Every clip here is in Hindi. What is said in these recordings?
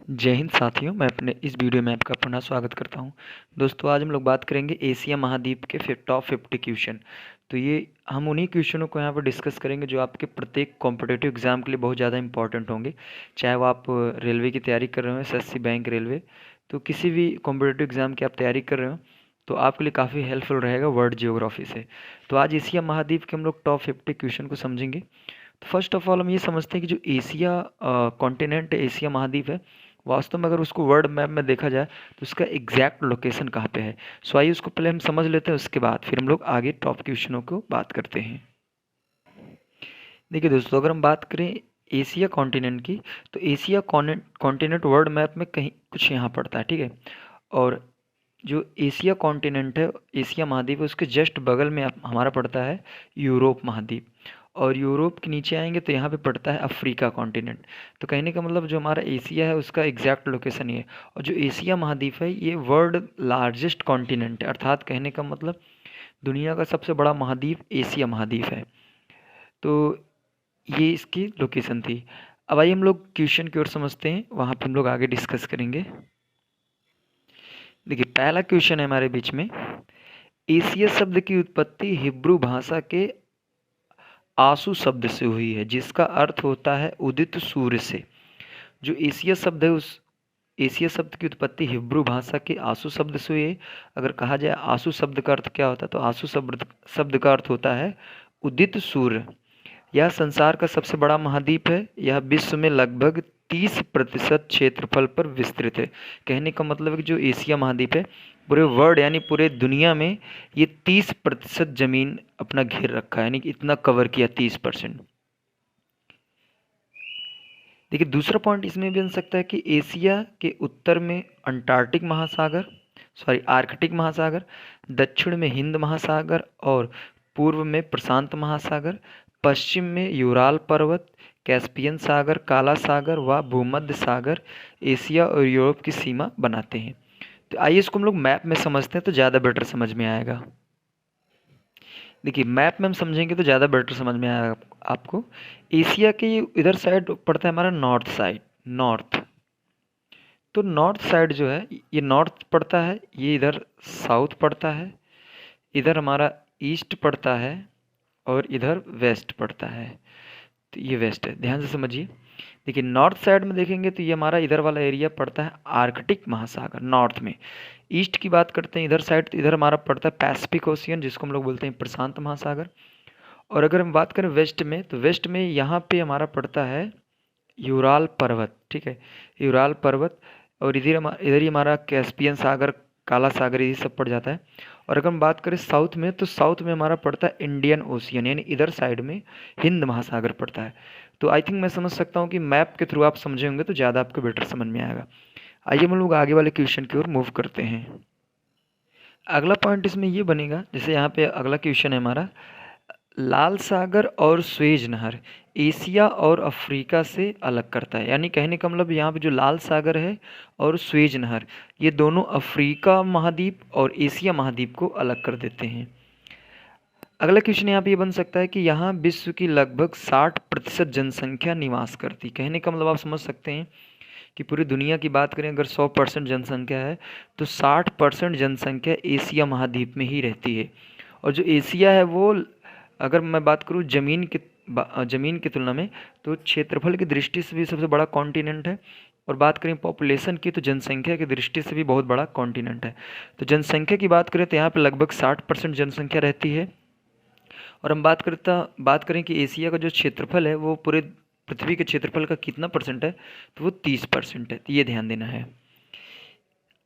जय हिंद साथियों, मैं अपने इस वीडियो में आपका पुनः स्वागत करता हूं। दोस्तों, आज हम लोग बात करेंगे एशिया महाद्वीप के टॉप 50 क्वेश्चन। तो ये हम उन्हीं क्वेश्चनों को यहाँ पर डिस्कस करेंगे जो आपके प्रत्येक कॉम्पिटिटिव एग्जाम के लिए बहुत ज़्यादा इंपॉर्टेंट होंगे। चाहे वो आप रेलवे की तैयारी कर रहे हो, एसएससी, बैंक, रेलवे, तो किसी भी कॉम्पिटिटिव एग्जाम की आप तैयारी कर रहे हो तो आपके लिए काफ़ी हेल्पफुल रहेगा वर्ल्ड जियोग्राफी से। तो आज एशिया महाद्वीप के हम लोग टॉप 50 क्वेश्चन को समझेंगे। तो फर्स्ट ऑफ ऑल हम ये समझते हैं कि जो एशिया कॉन्टिनेंट, एशिया महाद्वीप है, वास्तव में अगर उसको वर्ल्ड मैप में देखा जाए तो उसका एग्जैक्ट लोकेशन कहाँ पे है। सो आइए उसको पहले हम समझ लेते हैं, उसके बाद फिर हम लोग आगे टॉप क्वेश्चनों को बात करते हैं। देखिए दोस्तों, अगर हम बात करें एशिया कॉन्टिनेंट की, तो एशिया कॉन्टिनेंट वर्ल्ड मैप में कहीं कुछ यहाँ पड़ता है, ठीक है। और जो एशिया कॉन्टिनेंट है, एशिया महाद्वीप है, उसके जस्ट बगल में हमारा पड़ता है यूरोप महाद्वीप। और यूरोप के नीचे आएंगे तो यहाँ पे पड़ता है अफ्रीका कॉन्टिनेंट। तो कहने का मतलब जो हमारा एशिया है उसका एग्जैक्ट लोकेशन ये है। और जो एशिया महाद्वीप है ये वर्ल्ड लार्जेस्ट कॉन्टिनेंट है, अर्थात कहने का मतलब दुनिया का सबसे बड़ा महाद्वीप एशिया महाद्वीप है। तो ये इसकी लोकेशन थी। अब आइए हम लोग क्वेश्चन की ओर समझते हैं, वहाँ पे हम लोग आगे डिस्कस करेंगे। देखिए, पहला क्वेश्चन है हमारे बीच में, एशिया शब्द की उत्पत्ति हिब्रू भाषा के आंसू शब्द से हुई है, जिसका अर्थ होता है उदित सूर्य से। जो एशिया शब्द है, उस एशिया शब्द की उत्पत्ति हिब्रू भाषा के आंसू शब्द से हुई है। अगर कहा जाए आंसू शब्द का अर्थ क्या होता है, तो आंसू शब्द का अर्थ होता है उदित सूर्य। यह संसार का सबसे बड़ा महाद्वीप है। यह विश्व में लगभग 30% क्षेत्रफल पर विस्तृत है। कहने का मतलब है कि जो एशिया महाद्वीप है, पूरे वर्ल्ड यानी पूरे दुनिया में ये 30% जमीन अपना घेर रखा है, यानी कि इतना कवर किया 30%। देखिए, दूसरा पॉइंट इसमें भी बन सकता है कि एशिया के उत्तर में आर्कटिक महासागर, दक्षिण में हिंद महासागर और पूर्व में प्रशांत महासागर, पश्चिम में यूराल पर्वत, कैस्पियन सागर, काला सागर व भूमध्य सागर एशिया और यूरोप की सीमा बनाते हैं। तो आइए इसको हम लोग मैप में समझते हैं तो ज़्यादा बेटर समझ में आएगा। देखिए, मैप में हम समझेंगे तो ज़्यादा बेटर समझ में आएगा आपको। एशिया के इधर साइड पड़ता है हमारा नॉर्थ। तो नॉर्थ साइड जो है ये नॉर्थ पड़ता है, ये इधर साउथ पड़ता है, इधर हमारा ईस्ट पड़ता है और इधर वेस्ट पड़ता है। तो ये वेस्ट है, ध्यान से समझिए। देखिए, नॉर्थ साइड में देखेंगे तो ये हमारा इधर वाला एरिया पड़ता है आर्कटिक महासागर नॉर्थ में। ईस्ट की बात करते हैं इधर साइड, तो इधर हमारा पड़ता है पैसिफिक ओशियन, जिसको हम लोग बोलते हैं प्रशांत महासागर। और अगर हम बात करें वेस्ट में, तो वेस्ट में यहाँ पे हमारा पड़ता है यूराल पर्वत, ठीक है, यूराल पर्वत। और इधर ही हमारा कैस्पियन सागर, काला सागर, ये सब पड़ जाता है। और अगर हम बात करें साउथ में, तो साउथ में हमारा पड़ता है इंडियन ओशियन, यानी इधर साइड में हिंद महासागर पड़ता है। तो आई थिंक मैं समझ सकता हूँ कि मैप के थ्रू आप समझे होंगे तो ज़्यादा आपको बेटर समझ में आएगा। आइए हम लोग आगे वाले क्वेश्चन की ओर मूव करते हैं। अगला पॉइंट इसमें ये बनेगा, जैसे यहाँ पे अगला क्वेश्चन है हमारा, लाल सागर और स्वेज नहर एशिया और अफ्रीका से अलग करता है। यानी कहने का मतलब यहाँ पे जो लाल सागर है और स्वेज नहर, ये दोनों अफ्रीका महाद्वीप और एशिया महाद्वीप को अलग कर देते हैं। अगला क्वेश्चन यहाँ पे ये बन सकता है कि यहाँ विश्व की लगभग 60% जनसंख्या निवास करती। कहने का मतलब आप समझ सकते हैं कि पूरी दुनिया की बात करें, अगर 100% जनसंख्या है तो 60% जनसंख्या एशिया महाद्वीप में ही रहती है। और जो एशिया है वो, अगर मैं बात करूँ ज़मीन की तुलना में, तो क्षेत्रफल की दृष्टि से भी सबसे बड़ा कॉन्टिनेंट है। और बात करें पॉपुलेशन की, तो जनसंख्या की दृष्टि से भी बहुत बड़ा कॉन्टिनेंट है। तो जनसंख्या की बात करें तो यहाँ पे लगभग 60% जनसंख्या रहती है। और हम बात करें कि एशिया का जो क्षेत्रफल है वो पूरे पृथ्वी के क्षेत्रफल का कितना परसेंट है, तो वो 30% है। तो ये ध्यान देना है।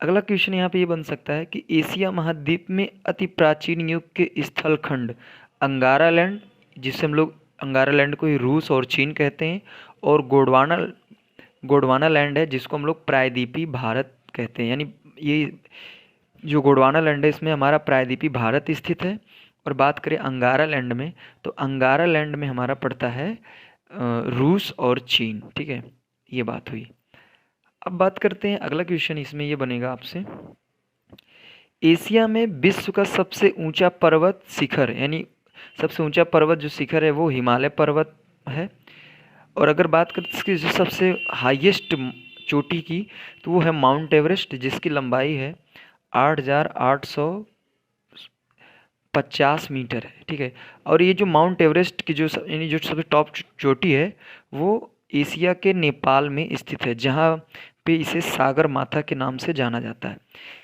अगला क्वेश्चन यहाँ पे ये बन सकता है कि एशिया महाद्वीप में अति प्राचीन युग के स्थल खंड अंगारा लैंड, जिसे हम लोग अंगारा लैंड को ही रूस और चीन कहते हैं, और गोंडवाना लैंड है, जिसको हम लोग प्रायद्वीपीय भारत कहते हैं। यानी ये जो गोंडवाना लैंड है इसमें हमारा प्रायद्वीपीय भारत स्थित है। और बात करें अंगारा लैंड में, तो अंगारा लैंड में हमारा पड़ता है रूस और चीन, ठीक है, ये बात हुई। अब बात करते हैं अगला क्वेश्चन, इसमें ये बनेगा आपसे, एशिया में विश्व का सबसे ऊंचा पर्वत शिखर, यानी सबसे ऊंचा पर्वत जो शिखर है वो हिमालय पर्वत है। और अगर बात करें इसकी जो सबसे हाईएस्ट चोटी की, तो वो है माउंट एवरेस्ट, जिसकी लंबाई है 8,850 मीटर है। ठीक है, और ये जो माउंट एवरेस्ट की यानी जो सबसे टॉप चोटी है, वो एशिया के नेपाल में स्थित है, जहाँ पे इसे सागर माथा के नाम से जाना जाता है।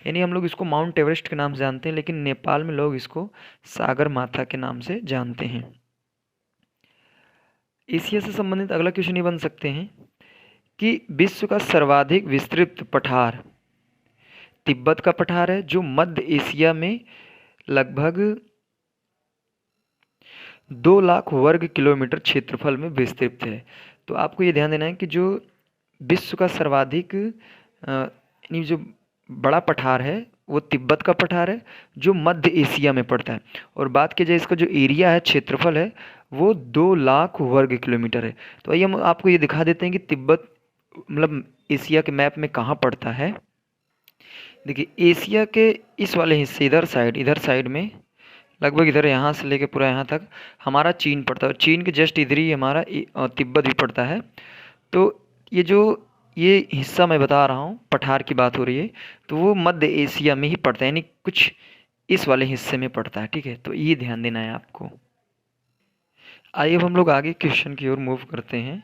यानी हम लोग इसको माउंट एवरेस्ट के नाम से जानते हैं, लेकिन नेपाल में लोग इसको सागर माथा के नाम से जानते हैं। एशिया से संबंधित अगला क्वेश्चन ये बन सकते हैं कि विश्व का सर्वाधिक विस्तृत पठार तिब्बत का पठार है, जो मध्य एशिया में लगभग 2 लाख वर्ग किलोमीटर क्षेत्रफल में विस्तृत है। तो आपको ये ध्यान देना है कि जो विश्व का सर्वाधिक यानी जो बड़ा पठार है वो तिब्बत का पठार है, जो मध्य एशिया में पड़ता है। और बात की जाए इसका जो एरिया है, क्षेत्रफल है, वो 2 लाख वर्ग किलोमीटर है। तो आइए हम आपको ये दिखा देते हैं कि तिब्बत मतलब एशिया के मैप में कहाँ पड़ता है। देखिए, एशिया के इस वाले हिस्से इधर साइड में लगभग इधर यहाँ से लेके पूरा यहाँ तक हमारा चीन पड़ता है। चीन के जस्ट इधर ही हमारा तिब्बत भी पड़ता है। तो ये हिस्सा मैं बता रहा हूँ, पठार की बात हो रही है, तो वो मध्य एशिया में ही पड़ता है, यानी कुछ इस वाले हिस्से में पड़ता है। ठीक है, तो ये ध्यान देना है आपको। आइए अब हम लोग आगे क्वेश्चन की ओर मूव करते हैं।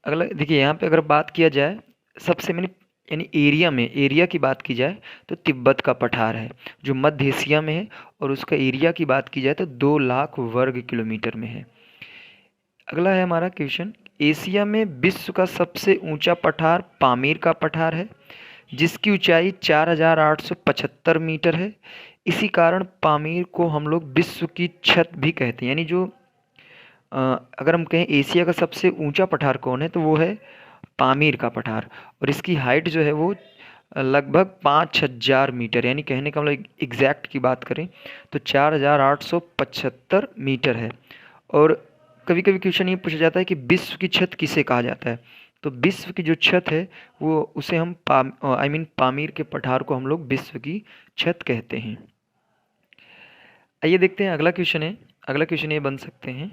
अगला देखिए, यहाँ पे अगर बात किया जाए सबसे मैंने यानी एरिया की बात की जाए तो तिब्बत का पठार है, जो मध्य एशिया में है, और उसका एरिया की बात की जाए तो 2 लाख वर्ग किलोमीटर में है। अगला है हमारा क्वेश्चन, एशिया में विश्व का सबसे ऊंचा पठार पामीर का पठार है, जिसकी ऊंचाई 4,875 मीटर है। इसी कारण पामीर को हम लोग विश्व की छत भी कहते हैं। यानी जो अगर हम कहें एशिया का सबसे ऊंचा पठार कौन है, तो वो है पामीर का पठार, और इसकी हाइट जो है वो लगभग 5,000 मीटर, यानी कहने का मतलब एग्जैक्ट की बात करें तो 4,875 मीटर है। और कभी कभी क्वेश्चन ये पूछा जाता है कि विश्व की छत किसे कहा जाता है, तो विश्व की जो छत है वो उसे हम पामीर के पठार को हम लोग विश्व की छत कहते हैं। आइए देखते हैं अगला क्वेश्चन है। अगला क्वेश्चन ये बन सकते हैं,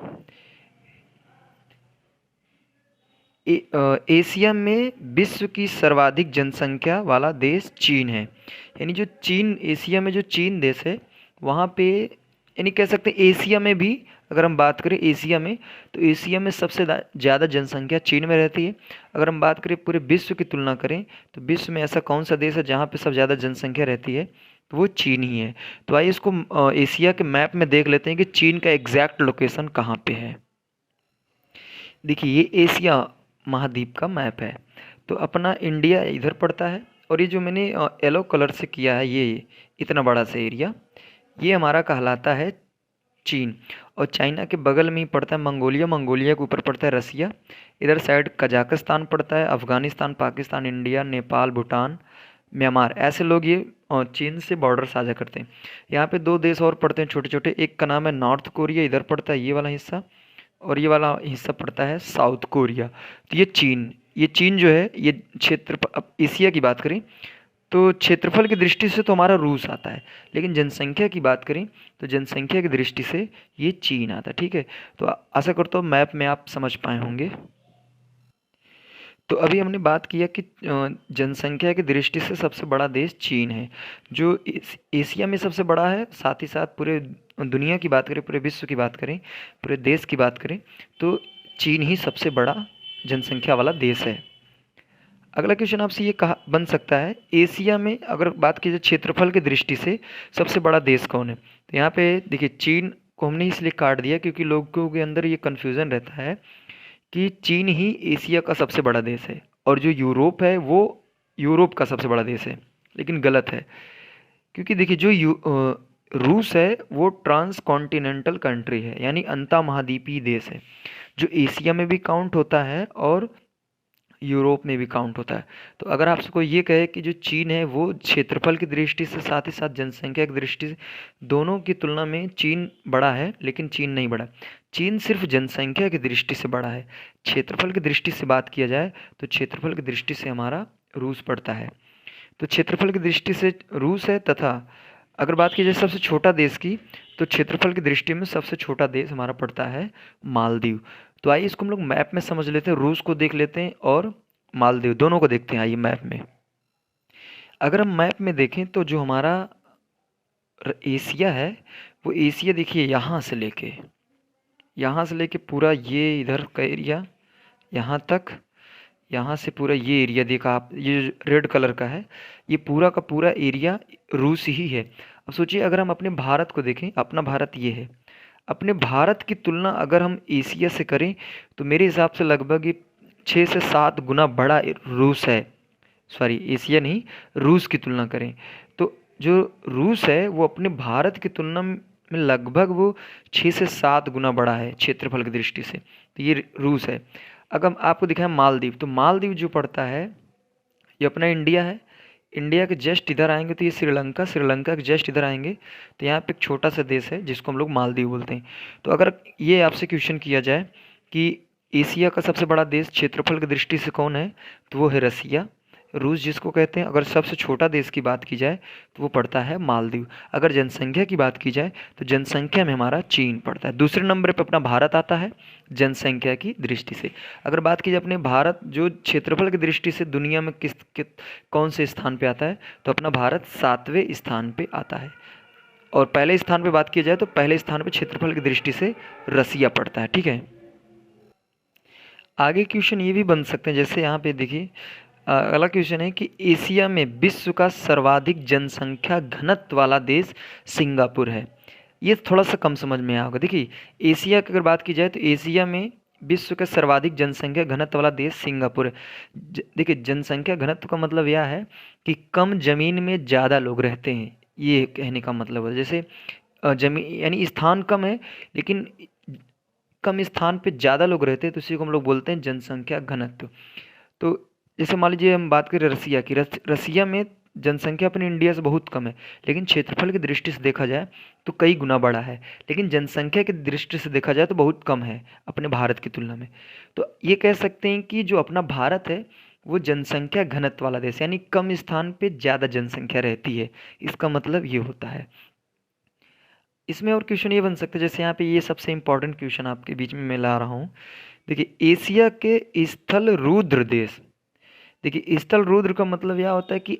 एशिया में विश्व की सर्वाधिक जनसंख्या वाला देश चीन है। यानी जो चीन, एशिया में जो चीन देश है, वहाँ पे यानी कह सकते हैं एशिया में भी अगर हम बात करें एशिया में, तो एशिया में सबसे ज़्यादा जनसंख्या चीन में रहती है। अगर हम बात करें पूरे विश्व की तुलना करें तो विश्व में ऐसा कौन सा देश है जहाँ पे सबसे ज़्यादा जनसंख्या रहती है, तो वो चीन ही है। तो आइए इसको एशिया के मैप में देख लेते हैं कि चीन का एग्जैक्ट लोकेशन कहाँ पे है। देखिए, ये एशिया महाद्वीप का मैप है, तो अपना इंडिया इधर पड़ता है, और ये जो मैंने येलो कलर से किया है, ये इतना बड़ा सा एरिया, ये हमारा कहलाता है चीन। और चाइना के बगल में ही पड़ता है मंगोलिया, मंगोलिया के ऊपर पड़ता है रसिया, इधर साइड कजाकिस्तान पड़ता है, अफ़गानिस्तान, पाकिस्तान, इंडिया, नेपाल, भूटान, म्यांमार, ऐसे लोग ये चीन से बॉर्डर साझा करते हैं। यहाँ पे 2 देश और पड़ते हैं छोटे छोटे, एक का नाम है नॉर्थ कोरिया, इधर पड़ता है ये वाला हिस्सा, और ये वाला हिस्सा पड़ता है साउथ कोरिया। तो ये चीन जो है, ये क्षेत्र, अब एशिया की बात करें तो क्षेत्रफल की दृष्टि से तो हमारा रूस आता है, लेकिन जनसंख्या की बात करें तो जनसंख्या की दृष्टि से ये चीन आता है। ठीक है, तो आशा करता हूँ मैप में आप समझ पाए होंगे। तो अभी हमने बात किया कि जनसंख्या की दृष्टि से सबसे बड़ा देश चीन है, जो एशिया में सबसे बड़ा है, साथ ही साथ पूरे दुनिया की बात करें, पूरे विश्व की बात करें, पूरे देश की बात करें, तो चीन ही सबसे बड़ा जनसंख्या वाला देश है। अगला क्वेश्चन आपसे ये कहा बन सकता है, एशिया में अगर बात की जाए क्षेत्रफल की दृष्टि से सबसे बड़ा देश कौन है, तो यहाँ पे देखिए चीन को हमने इसलिए काट दिया क्योंकि लोगों के अंदर ये कन्फ्यूज़न रहता है कि चीन ही एशिया का सबसे बड़ा देश है, और जो यूरोप है वो यूरोप का सबसे बड़ा देश है, लेकिन गलत है। क्योंकि देखिए रूस है वो ट्रांस कॉन्टिनेंटल कंट्री है, यानी अंतः महाद्वीपीय देश है, जो एशिया में भी काउंट होता है और यूरोप में भी काउंट होता है। तो अगर आपसे कोई ये कहे कि जो चीन है वो क्षेत्रफल की दृष्टि से साथ ही साथ जनसंख्या की दृष्टि से दोनों की तुलना में चीन बड़ा है, लेकिन चीन नहीं बड़ा। चीन सिर्फ जनसंख्या की दृष्टि से बड़ा है। क्षेत्रफल की दृष्टि से बात किया जाए तो क्षेत्रफल की दृष्टि से हमारा रूस पड़ता है। तो क्षेत्रफल की दृष्टि से रूस है, तथा अगर बात की जाए सबसे छोटा देश की, तो क्षेत्रफल की दृष्टि में सबसे छोटा देश हमारा पड़ता है मालदीव। तो आइए इसको हम लोग मैप में समझ लेते हैं, रूस को देख लेते हैं और मालदीव, दोनों को देखते हैं आइए मैप में। अगर हम मैप में देखें तो जो हमारा एशिया है वो एशिया देखिए यहाँ से लेके पूरा ये इधर का एरिया यहाँ तक, यहाँ से पूरा ये एरिया देखा आप, ये रेड कलर का है, ये पूरा का पूरा एरिया रूस ही है। अब सोचिए अगर हम अपने भारत को देखें, अपना भारत ये है, अपने भारत की तुलना अगर हम एशिया से करें तो मेरे हिसाब से लगभग ये 6 से 7 गुना बड़ा रूस है। सॉरी एशिया नहीं, रूस की तुलना करें तो जो रूस है वो अपने भारत की तुलना में लगभग वो 6 से 7 गुना बड़ा है क्षेत्रफल की दृष्टि से। तो ये रूस है। अगर हम आपको दिखाएं मालदीव, तो मालदीव जो पड़ता है ये अपना इंडिया है। इंडिया के जस्ट इधर आएंगे तो ये श्रीलंका, श्रीलंका के जस्ट इधर आएंगे तो यहाँ पे एक छोटा सा देश है जिसको हम लोग मालदीव बोलते हैं। तो अगर ये आपसे क्वेश्चन किया जाए कि एशिया का सबसे बड़ा देश क्षेत्रफल की दृष्टि से कौन है, तो वो है रसिया, रूस जिसको कहते हैं। अगर सबसे छोटा देश की बात की जाए तो वो पड़ता है मालदीव। अगर जनसंख्या की बात की जाए तो जनसंख्या में हमारा चीन पड़ता है। दूसरे नंबर पे अपना भारत आता है जनसंख्या की दृष्टि से। अगर बात की जाए अपने भारत जो क्षेत्रफल की दृष्टि से दुनिया में कौन से स्थान पे आता है, तो अपना भारत 7वें स्थान पे आता है। और पहले स्थान पे बात की जाए तो पहले स्थान पे क्षेत्रफल की दृष्टि से रसिया पड़ता है। ठीक है, आगे क्वेश्चन ये भी बन सकते हैं, जैसे यहाँ पे देखिए अगला क्वेश्चन है कि एशिया में विश्व का सर्वाधिक जनसंख्या घनत्व वाला देश सिंगापुर है। ये थोड़ा सा कम समझ में आया होगा। देखिए एशिया की अगर बात की जाए तो एशिया में विश्व का सर्वाधिक जनसंख्या घनत्व वाला देश सिंगापुर है। देखिए जनसंख्या घनत्व का मतलब यह है कि कम जमीन में ज़्यादा लोग रहते हैं, ये कहने का मतलब है। जैसे जमीन यानी स्थान कम है लेकिन कम स्थान पे ज़्यादा लोग रहते हैं, तो इसी को हम लोग बोलते हैं जनसंख्या घनत्व। तो जैसे मान लीजिए हम बात करें रसिया की, रसिया में जनसंख्या अपने इंडिया से बहुत कम है लेकिन क्षेत्रफल की दृष्टि से देखा जाए तो कई गुना बड़ा है, लेकिन जनसंख्या की दृष्टि से देखा जाए तो बहुत कम है अपने भारत की तुलना में। तो ये कह सकते हैं कि जो अपना भारत है वो जनसंख्या घनत्व वाला देश, यानी कम स्थान पे ज़्यादा जनसंख्या रहती है, इसका मतलब ये होता है। इसमें और क्वेश्चन ये बन सकते हैं, जैसे यहाँ पे ये सबसे इंपॉर्टेंट क्वेश्चन आपके बीच में मैं ला रहा हूँ। देखिए एशिया के स्थल रुद्र देश, देखिए स्थल रुद्र का मतलब यह होता है कि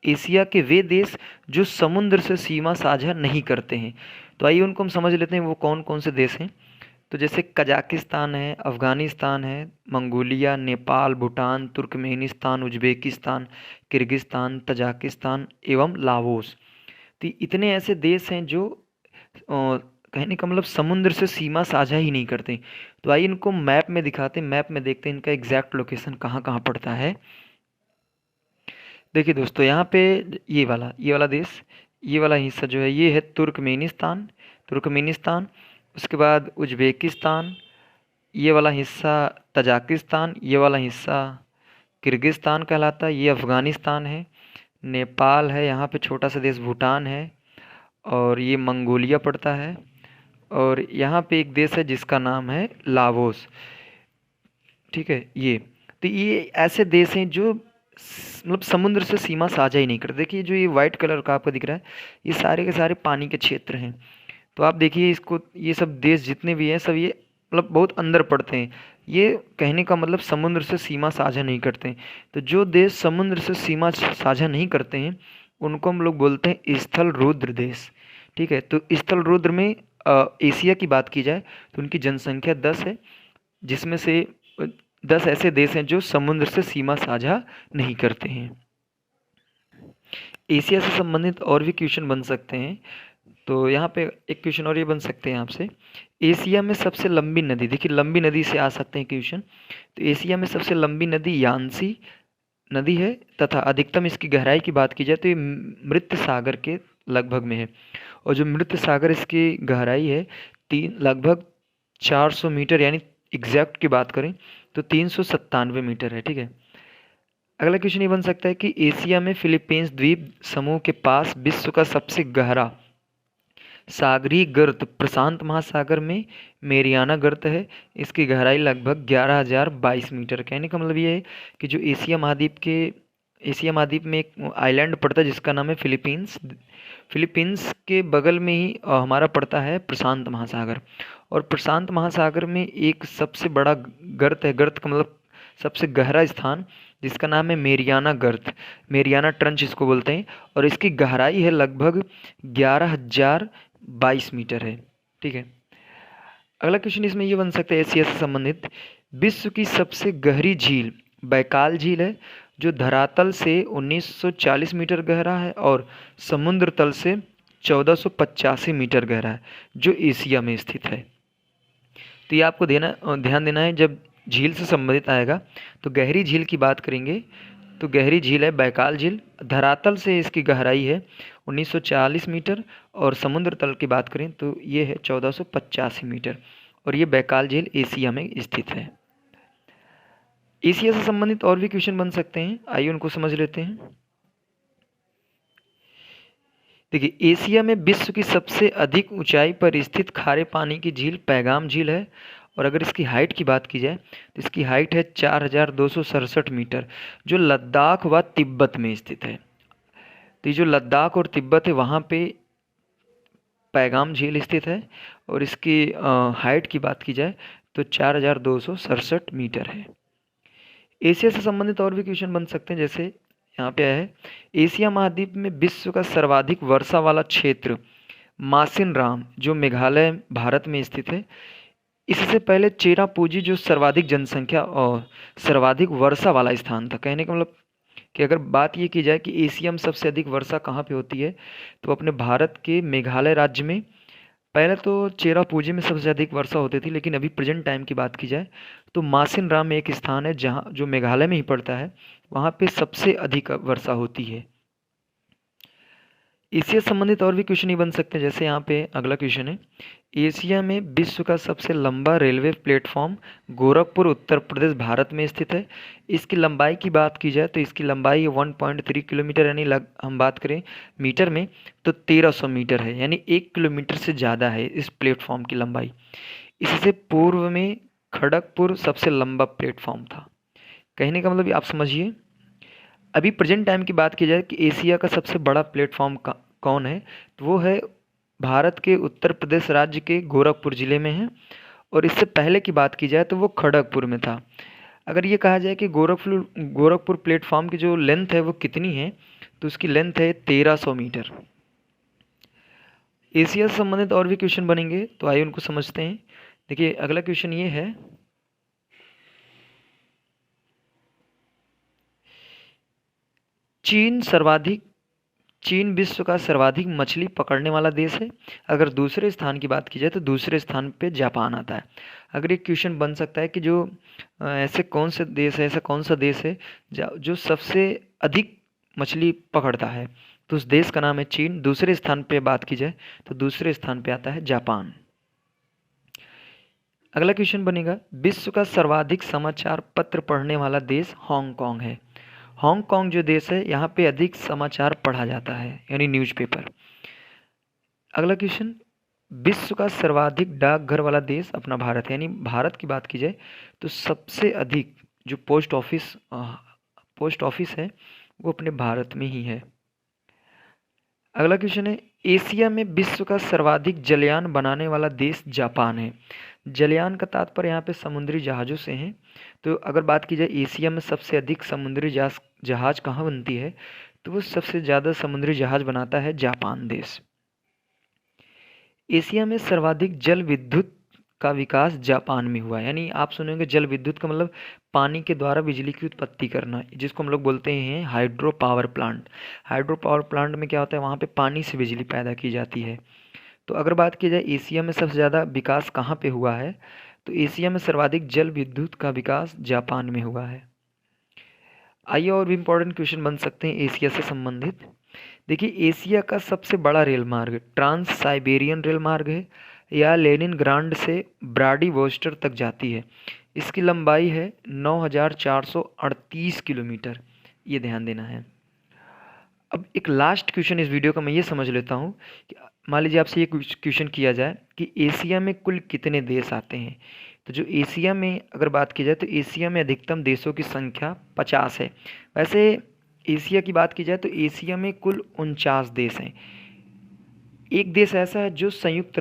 एशिया के वे देश जो समुद्र से सीमा साझा नहीं करते हैं। तो आइए उनको हम समझ लेते हैं वो कौन कौन से देश हैं। तो जैसे कजाकिस्तान है, अफ़गानिस्तान है, Mongolia, Nepal, Bhutan, Turkmenistan, Uzbekistan, Kyrgyzstan, Tajikistan एवं लाओस। तो इतने ऐसे देश हैं जो कहने का मतलब समुद्र से सीमा साझा ही नहीं करते। तो आइए इनको मैप में दिखाते हैं, मैप में देखते हैं इनका एग्जैक्ट लोकेशन कहाँ कहाँ पड़ता है। देखिए दोस्तों यहाँ पे ये वाला देश, ये वाला हिस्सा जो है ये है तुर्कमेनिस्तान, तुर्कमेनिस्तान। उसके बाद उज्बेकिस्तान, ये वाला हिस्सा तजाकिस्तान, ये वाला हिस्सा किर्गिस्तान कहलाता है, ये अफ़गानिस्तान है। नेपाल है, यहाँ पे छोटा सा देश भूटान है, और ये मंगोलिया पड़ता है। और यहाँ पे एक देश है जिसका नाम है लाओस। ठीक है, ये तो ये ऐसे देश हैं जो मतलब समुद्र से सीमा साझा ही नहीं करते। देखिए जो ये वाइट कलर का आपको दिख रहा है ये सारे के सारे पानी के क्षेत्र हैं। तो आप देखिए इसको, ये सब देश जितने भी हैं सब ये मतलब बहुत अंदर पड़ते हैं। ये कहने का मतलब समुद्र से सीमा साझा नहीं करते हैं। तो जो देश समुद्र से सीमा साझा नहीं करते हैं उनको हम लोग बोलते हैं स्थल रुद्र देश। ठीक है, तो स्थल रुद्र में एशिया की बात की जाए तो उनकी जनसंख्या 10 है, जिसमें से 10 ऐसे देश हैं जो समुद्र से सीमा साझा नहीं करते हैं। एशिया से संबंधित और भी क्वेश्चन बन सकते हैं। तो यहाँ पे एक क्वेश्चन और ये बन सकते हैं आपसे, एशिया में सबसे लंबी नदी, देखिए लंबी नदी से आ सकते हैं क्वेश्चन। तो एशिया में सबसे लंबी नदी यांसी नदी है तथा अधिकतम इसकी गहराई की बात की जाए तो ये मृत सागर के लगभग में है। और जो मृत सागर इसकी गहराई है लगभग 400 मीटर, यानी एग्जैक्ट की बात करें तो 397 मीटर है। ठीक है, अगला क्वेश्चन ये बन सकता है कि एशिया में फिलीपींस द्वीप समूह के पास विश्व का सबसे गहरा सागरीय गर्त प्रशांत महासागर में मेरियाना गर्त है। इसकी गहराई लगभग 11,022 मीटर। कहने का मतलब ये है कि जो एशिया महाद्वीप में एक आइलैंड पड़ता है जिसका नाम है फिलीपींस। फिलीपींस के बगल में ही हमारा पड़ता है प्रशांत महासागर। और प्रशांत महासागर में एक सबसे बड़ा गर्त है, गर्त का मतलब सबसे गहरा स्थान, जिसका नाम है मेरियाना गर्त, मेरियाना ट्रंच इसको बोलते हैं, और इसकी गहराई है लगभग 11,022 मीटर है। ठीक है। अगला क्वेश्चन इसमें ये बन सकता है एशिया से संबंधित, विश्व की सबसे गहरी झील बैकाल झील है, जो धरातल से 1940 मीटर गहरा है और समुद्र तल से 1485 मीटर गहरा है, जो एशिया में स्थित है। तो ये आपको ध्यान देना है, जब झील से संबंधित आएगा तो गहरी झील की बात करेंगे तो गहरी झील है बैकाल झील, धरातल से इसकी गहराई है 1940 मीटर और समुद्र तल की बात करें तो ये है 1485 मीटर, और ये बैकाल झील एशिया में स्थित है। एशिया से संबंधित और भी क्वेश्चन बन सकते हैं, आइए उनको समझ लेते हैं। देखिए, एशिया में विश्व की सबसे अधिक ऊंचाई पर स्थित खारे पानी की झील पैगाम झील है, और अगर इसकी हाइट की बात की जाए तो इसकी हाइट है 4,267 मीटर, जो लद्दाख व तिब्बत में स्थित है। तो ये जो लद्दाख और तिब्बत है वहाँ पे पैगाम झील स्थित है, और इसकी हाइट की बात की जाए तो 4,267 मीटर है। एशिया से संबंधित और भी क्वेश्चन बन सकते हैं, जैसे यहाँ पे है, एशिया महाद्वीप में विश्व का सर्वाधिक वर्षा वाला क्षेत्र मासिनराम, जो मेघालय भारत में स्थित है। इससे पहले चेरापूंजी, जो सर्वाधिक जनसंख्या और सर्वाधिक वर्षा वाला स्थान था। कहने का मतलब कि अगर बात ये की जाए कि एशिया में सबसे अधिक वर्षा कहाँ पे होती है, तो अपने भारत के मेघालय राज्य में। पहले तो चेरापूंजी में सबसे अधिक वर्षा होती थी, लेकिन अभी प्रेजेंट टाइम की बात की जाए तो मासिनराम में एक स्थान है जहाँ, जो मेघालय में ही पड़ता है, वहाँ पे सबसे अधिक वर्षा होती है। एशिया संबंधित और भी क्वेश्चन ही बन सकते हैं, जैसे यहाँ पे अगला क्वेश्चन है, एशिया में विश्व का सबसे लंबा रेलवे प्लेटफॉर्म गोरखपुर उत्तर प्रदेश भारत में स्थित है। इसकी लंबाई की बात की जाए तो इसकी लंबाई 1.3 किलोमीटर, यानी हम बात करें मीटर में तो 1300 मीटर है, यानी 1 किलोमीटर से ज़्यादा है इस प्लेटफॉर्म की लंबाई। इससे पूर्व में खड़गपुर सबसे लंबा प्लेटफॉर्म था। कहने का मतलब आप समझिए, अभी प्रेजेंट टाइम की बात की जाए कि एशिया का सबसे बड़ा प्लेटफॉर्म कौन है, तो वो है भारत के उत्तर प्रदेश राज्य के गोरखपुर ज़िले में है, और इससे पहले की बात की जाए तो वो खड़गपुर में था। अगर ये कहा जाए कि गोरखपुर प्लेटफॉर्म की जो लेंथ है वो कितनी है, तो उसकी लेंथ है 1300 मीटर। एशिया से संबंधित और भी क्वेश्चन बनेंगे, तो आइए उनको समझते हैं। देखिए, अगला क्वेश्चन ये है, चीन विश्व का सर्वाधिक मछली पकड़ने वाला देश है। अगर दूसरे स्थान की बात की जाए तो दूसरे स्थान पे जापान आता है। अगर एक क्वेश्चन बन सकता है कि जो ऐसे कौन से देश है, ऐसा कौन सा देश है जो सबसे अधिक मछली पकड़ता है, तो उस देश का नाम है चीन। दूसरे स्थान पे बात की जाए तो दूसरे स्थान पे आता है जापान। अगला क्वेश्चन बनेगा, विश्व का सर्वाधिक समाचार पत्र पढ़ने वाला देश हांगकांग है। हांगकांग जो देश है, यहाँ पे अधिक समाचार पढ़ा जाता है, यानी न्यूज़पेपर। अगला क्वेश्चन, विश्व का सर्वाधिक डाकघर वाला देश अपना भारत है, यानी भारत की बात की जाए तो सबसे अधिक जो पोस्ट ऑफिस है वो अपने भारत में ही है। अगला क्वेश्चन है, एशिया में विश्व का सर्वाधिक जलयान बनाने वाला देश जापान है। जलयान का तात्पर्य यहाँ पे समुद्री जहाज़ों से हैं। तो अगर बात की जाए एशिया में सबसे अधिक समुद्री जहाज कहाँ बनती है, तो वो सबसे ज़्यादा समुद्री जहाज बनाता है जापान देश। एशिया में सर्वाधिक जल विद्युत का विकास जापान में हुआ है, यानी आप सुनेंगे जल विद्युत का मतलब पानी के द्वारा बिजली की उत्पत्ति करना, जिसको हम लोग बोलते हैं hydro power plant. Hydro power plant में क्या होता है, वहाँ पे पानी से बिजली पैदा की जाती है। तो अगर बात की जाए एशिया में सबसे ज़्यादा विकास कहाँ पे हुआ है, तो एशिया में सर्वाधिक जल विद्युत का विकास जापान में हुआ है। आइए और भी इम्पोर्टेंट क्वेश्चन बन सकते हैं एशिया से संबंधित। देखिए, एशिया का सबसे बड़ा रेल मार्ग ट्रांस साइबेरियन रेल मार्ग है, या लेनिनग्राड से व्लादिवोस्टोक तक जाती है। इसकी लंबाई है 9,438 किलोमीटर, ये ध्यान देना है। अब एक लास्ट क्वेश्चन इस वीडियो का मैं ये समझ लेता हूँ कि मान लीजिए आपसे ये क्वेश्चन किया जाए कि एशिया में कुल कितने देश आते हैं, तो जो एशिया में अगर बात की जाए तो एशिया में अधिकतम देशों की संख्या 50 है। वैसे एशिया की बात की जाए तो एशिया में कुल 49 देश हैं। एक देश ऐसा है जो संयुक्त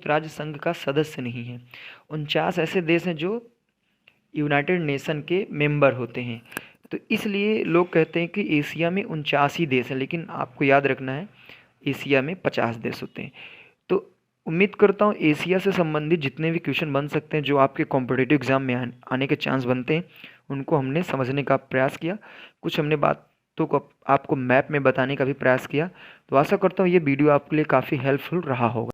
राज्य संघ का सदस्य नहीं है। 49 ऐसे देश हैं जो यूनाइटेड नेशन के मेंबर होते हैं। तो इसलिए लोग कहते हैं कि एशिया में 49 देश हैं, लेकिन आपको याद रखना है एशिया में 50 देश होते हैं। तो उम्मीद करता हूँ एशिया से संबंधित जितने भी क्वेश्चन बन सकते हैं जो आपके कॉम्पिटिटिव एग्जाम में आने के चांस बनते हैं, उनको हमने समझने का प्रयास किया। कुछ हमने बातों को आपको मैप में बताने का भी प्रयास किया। तो आशा करता हूँ ये वीडियो आपके लिए काफ़ी हेल्पफुल रहा होगा।